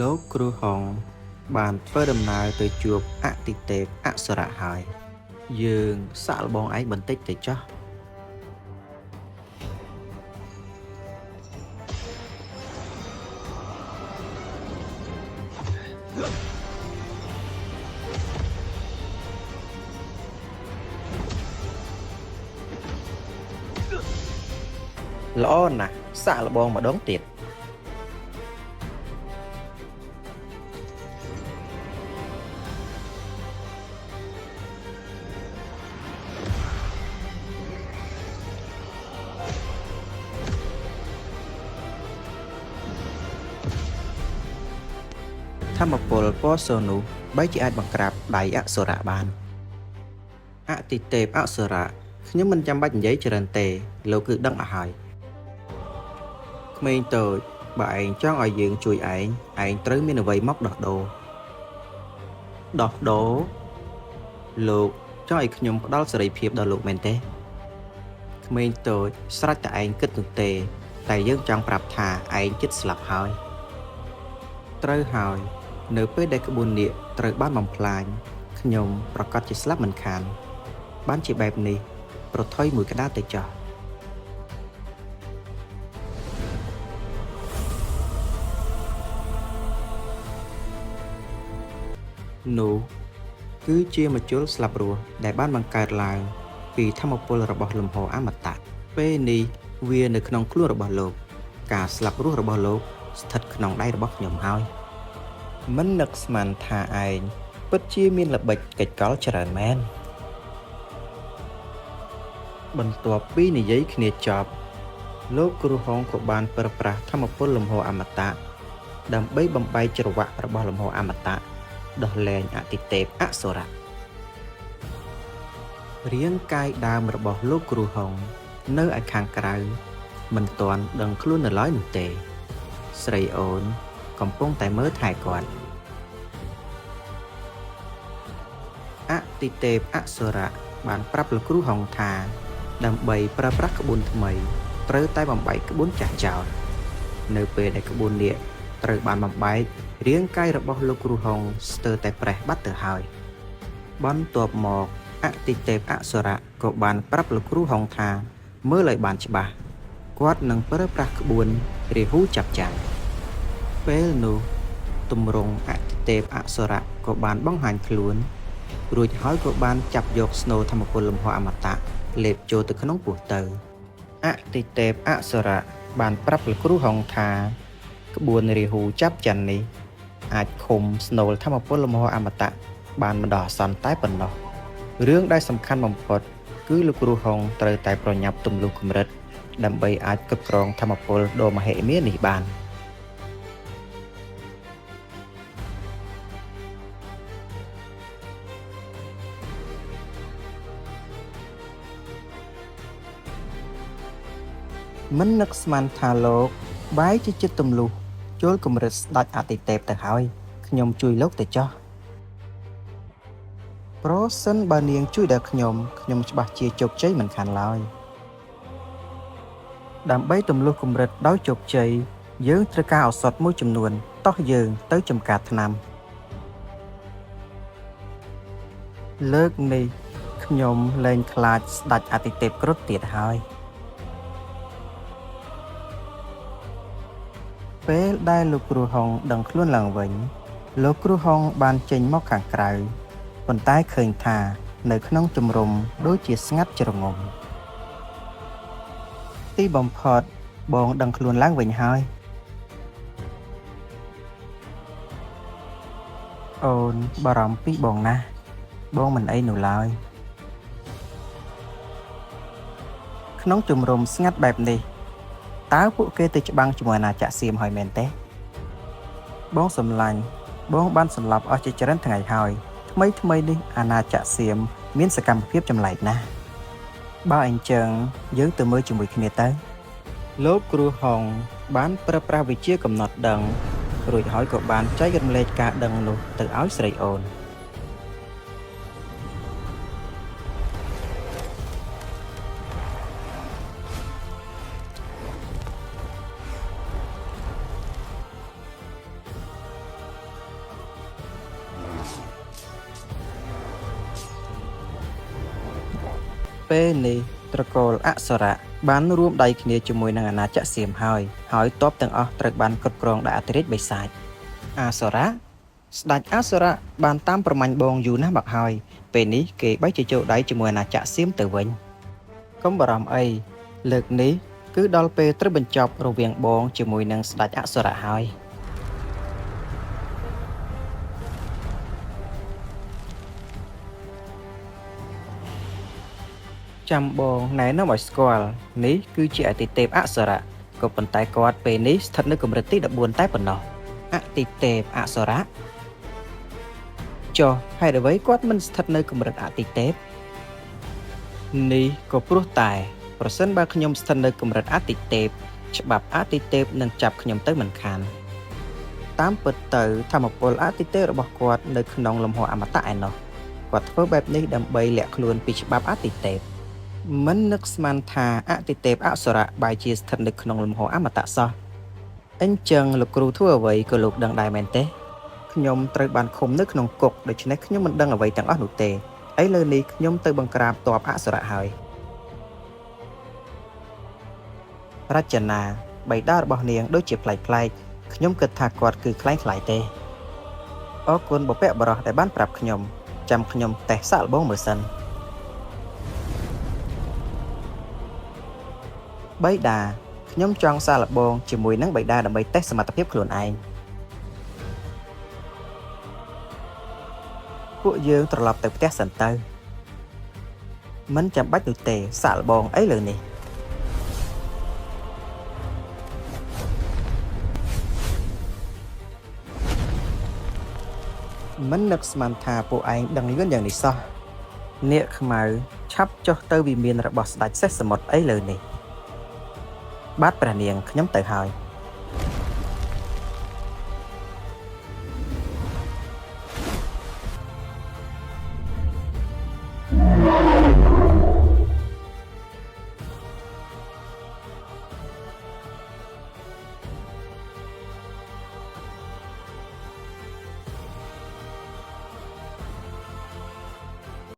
លោកគ្រូហុងបានធ្វើដំណើរទៅជួបអទិទេពអប្សរៈហើយយើងសាកល្បងឯងបន្តិចទៅចុះល្អណាស់សាកល្បងម្ដងទៀតធម្មពលពណ៌សូនោះបីជាអាចបង្ក្រាបដៃអសុរៈបានអទិទេពអសុរៈខ្ញុំមិនចាំបាច់និយាយច្រើនទេលោកគឺដឹងអស់ហើយក្មេងតូចបើឯងចង់ឲ្យយើងជួយឯងត្រូវមានអ្វីមកដោះដូរលោកចង់ឲ្យខ្ញុំផ្ដល់សេរីភាពដល់លោកមែនទេក្មេងតូចស្រេចតែឯងគិតនោះទេតែយើងចង់ប្រាប់ថាឯងជិតស្លាប់ហើយត្រូវហើយនៅពេលដែលក្បួននាគត្រូវបានបំផ្លាញខ្ញុំប្រកាសជាស្លាប់មិនខានបានជាបែបនេះប្រថុយមួយក្តារទៅចោះនោះគឺជាមជ្ឈុលស្លាប់រស់ដែលបានបង្កើតឡើងពីធម្មពលរបស់លំហអមតៈពេលនេះវានៅក្នុងខ្លួនរបស់លោកការស្លាប់រស់របស់លោកស្ថិតក្នុងដៃរបស់ខ្ញុំហើយមិននឹកស្មានថាឯងពិតជាមានល្បិចកិច្ចកលច្រើនមែនបន្ទាប់ពីនិយាយគ្នាចប់លោកគ្រូហុងក៏បានប្រើប្រាស់ធម្មពលលំហអមតៈដើម្បីបំបែកច្រវាក់របស់លំហអមតៈដោះលែងអទិទេពអសុរៈរាងកាយដើមរបស់លោកគ្រូហុងនៅឯខាងក្រៅមិនទាន់ដឹងខ្លួននៅឡើយនោះទេស្រីអូនកំពុងតែមើលថែគាត់អទិទេពអសុរៈបានប្រាប់លោកគ្រូហុងថាដើម្បីប្រើប្រាស់ក្បួនថ្មីត្រូវតែបំបែកក្បួនចាស់ចោលនៅពេលដែលក្បួននាគត្រូវបានបំបែករាងកាយរបស់លោកគ្រូហុងស្ទើរតែប្រេះបាត់ទៅហើយបន្ទាប់មកអទិទេពអសុរៈក៏បានប្រាប់លោកគ្រូហុងថាមើលឲ្យបានច្បាស់គាត់នឹងប្រើប្រាស់ក្បួនរាហូចាប់ចាំងពេលនោះទម្រង់អទិទេពអសុរៈក៏បានបង្ហាញខ្លួនរួចហើយក៏បានចាប់យកស្នូលធម្មពលលំហអមតៈលេបចូលទៅក្នុងពោះទៅអទិទេពអសុរៈបានប្រាប់លោកគ្រូហុងថាក្បួនរាហូចាប់ច័ន្ទនេះអាចឃុំស្នូលធម្មពលលំហអមតៈបានម្ដងអាសន្នតែប៉ុណ្ណោះរឿងដែលសំខាន់បំផុតគឺលោកគ្រូហុងត្រូវតែប្រញាប់ទម្លុះកម្រិតដើម្បីអាចគ្រប់គ្រងធម្មពលដ៏មហិមានេះបានមិននឹកស្មានថាលោកបែរជាចិត្តទម្លុះចូលកម្រិតស្ដេចអទិទេពទៅហើយខ្ញុំជួយលោកទៅចោះប្រសិនបើនាងជួយដល់ខ្ញុំច្បាស់ជាជោគជ័យមិនខានឡើយដើម្បីទម្លុះកម្រិតដោយជោគជ័យយើងត្រូវការឱសថមួយចំនួនតោះយើងទៅចំការថ្នាំលើកនេះខ្ញុំលែងខ្លាចស្ដេចអទិទេពគ្រុឌទៀតហើយពេលដែលលោកគ្រូហុងដឹងខ្លួនឡើងវិញលោកគ្រូហុងបានចេញមកខាងក្រៅប៉ុន្តែឃើញថានៅក្នុងជំរំដូចជាស្ងាត់ជ្រងំទីបំផុតបងដឹងខ្លួនឡើងវិញហើយអូនបារម្ភពីបងណាស់បងមិនអីនោះឡើយក្នុងជំរំស្ងាត់បែបនេះតើពួកគេទៅច្បាំងជាមួយអាណាចក្រសៀមហើយមែនទេបងសម្លាញ់បងបានសម្លាប់អស់ជាច្រើនថ្ងៃហើយថ្មីនេះអាណាចក្រសៀមមានសកម្មភាពចម្លែកណាស់បើអញ្ចឹងយើងទៅមើលជាមួយគ្នាទៅលោកគ្រូហុងបានប្រើប្រាស់វិជ្ជាកំណត់ដឹងរួចហើយក៏បានចែករំលែកការដឹងនោះទៅឲ្យស្រីអូន ពេលនេះត្រកូលអសុរៈបានរួមដៃគ្នាជាមួយនឹងអាណាចក្រសៀមហើយទ័ពទាំងអស់ត្រូវបានគ្រប់គ្រងដោយអធិរាជបិសាចអសុរៈស្ដេចអសុរៈបានតាមប្រមាញ់បងយូរណាស់មកហើយពេលនេះគេបែកជាចូលដៃជាមួយអាណាចក្រសៀមទៅវិញកុំបារម្ភអីលើកនេះគឺដល់ពេលត្រូវបញ្ចប់រវាងបងជាមួយនឹងស្ដេចអសុរៈហើយចាំបងណែនាំឲ្យស្គាល់នេះគឺជាអតិទេពអសុរៈក៏ប៉ុន្តែគាត់ពេលនេះស្ថិតនៅកម្រិតទី14តែប៉ុណ្ណោះអតិទេពអសុរៈចុះហេតុអ្វីគាត់មិនស្ថិតនៅកម្រិតអតិទេពនេះក៏ព្រោះតែប្រសិនបើខ្ញុំស្ថិតនៅកម្រិតអតិទេពច្បាប់អតិទេពនឹងចាប់ខ្ញុំទៅមិនខានតាមពិតទៅធម្មពលអតិទេពរបស់គាត់នៅក្នុងលំហអមតៈឯណោះគាត់ធ្វើបែបនេះដើម្បីលាក់ខ្លួនពីច្បាប់អតិទេពមិននឹកស្មានថាអតិទេពអសុរៈបែរជាស្ថិតនៅក្នុងលំហអមតៈសោះអញ្ចឹងលោកគ្រូធ្វើអ្វីក៏លោកដឹងដែរមែនទេខ្ញុំត្រូវបានឃុំនៅក្នុងគុកដូច្នេះខ្ញុំមិនដឹងអ្វីទាំងអស់នោះទេឥឡូវនេះខ្ញុំទៅបង្ក្រាបទ័ពអសុរៈហើយរចនាបិតារបស់នាងដូចជាប្លែកខ្ញុំគិតថាគាត់គឺខ្លាំងទេអរគុណបុព្វបុរសដែលបានប្រាប់ខ្ញុំចាំខ្ញុំតេស្តសាកល្បងមើលសិនបិតាខ្ញុំចង់សាកល្បងជាមួយនឹងបិតាដើម្បីតេស្តសមត្ថភាពខ្លួនឯងពួកយើងត្រឡប់ទៅផ្ទះសិនទៅមិនចាំបាច់នោះទេសាកល្បងអីលើនេះមិននឹកស្មានថាពួកឯងដឹងលឿនយ៉ាងនេះសោះនាគខ្មៅឆាប់ចុះទៅវិមានរបស់ស្ដេចសេះសមុទ្រអីលើនេះបាទព្រះនាងខ្ញុំទៅហើយ